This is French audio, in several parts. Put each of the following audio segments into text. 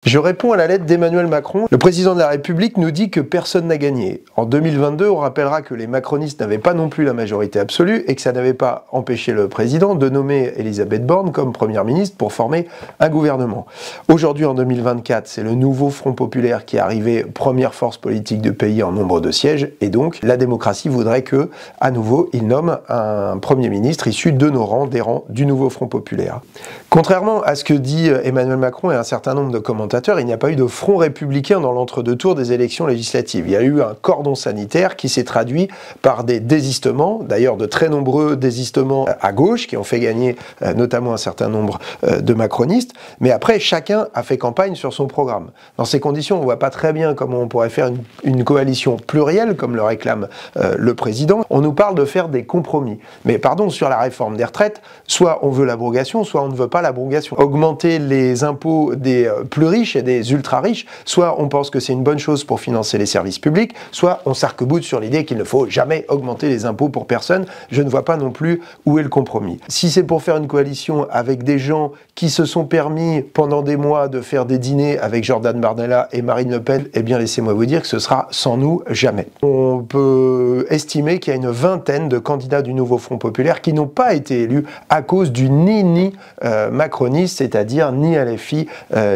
Je réponds à la lettre d'Emmanuel Macron. Le président de la République nous dit que personne n'a gagné. En 2022, on rappellera que les macronistes n'avaient pas non plus la majorité absolue et que ça n'avait pas empêché le président de nommer Elisabeth Borne comme première ministre pour former un gouvernement. Aujourd'hui, en 2024, c'est le nouveau Front populaire qui est arrivé première force politique du pays en nombre de sièges et donc la démocratie voudrait que, à nouveau, il nomme un premier ministre issu de nos rangs, des rangs du nouveau Front populaire. Contrairement à ce que dit Emmanuel Macron et un certain nombre de commentateurs, il n'y a pas eu de front républicain dans l'entre-deux-tours des élections législatives. Il y a eu un cordon sanitaire qui s'est traduit par des désistements, d'ailleurs de très nombreux désistements à gauche qui ont fait gagner notamment un certain nombre de macronistes, mais après chacun a fait campagne sur son programme. Dans ces conditions, on ne voit pas très bien comment on pourrait faire une coalition plurielle comme le réclame le président. On nous parle de faire des compromis. Mais pardon, sur la réforme des retraites, soit on veut l'abrogation, soit on ne veut pas l'abrogation. Augmenter les impôts des plus riches et des ultra-riches, soit on pense que c'est une bonne chose pour financer les services publics, soit on s'arc-boute sur l'idée qu'il ne faut jamais augmenter les impôts pour personne. Je ne vois pas non plus où est le compromis. Si c'est pour faire une coalition avec des gens qui se sont permis pendant des mois de faire des dîners avec Jordan Bardella et Marine Le Pen, eh bien laissez-moi vous dire que ce sera sans nous jamais. On peut estimer qu'il y a une vingtaine de candidats du nouveau Front populaire qui n'ont pas été élus à cause du ni-ni macroniste, c'est-à-dire ni LFI,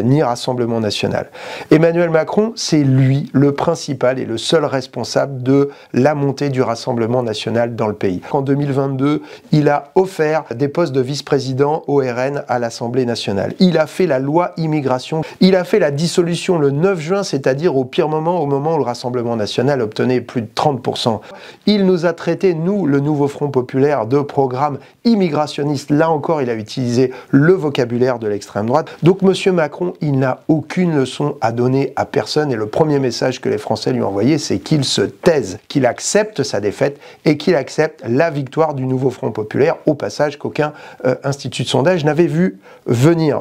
ni Rassemblement national. Emmanuel Macron, c'est lui le principal et le seul responsable de la montée du Rassemblement national dans le pays. En 2022, il a offert des postes de vice-président au RN à l'Assemblée nationale. Il a fait la loi immigration. Il a fait la dissolution le 9 juin, c'est-à-dire au pire moment, au moment où le Rassemblement national obtenait plus de 30%. Il nous a traité, nous, le nouveau Front populaire, de programme immigrationniste. Là encore, il a utilisé le vocabulaire de l'extrême droite. Donc, M. Macron, il n'a aucune leçon à donner à personne et le premier message que les Français lui ont envoyé, c'est qu'il se taise, qu'il accepte sa défaite et qu'il accepte la victoire du nouveau Front populaire, au passage qu'aucun institut de sondage n'avait vu venir.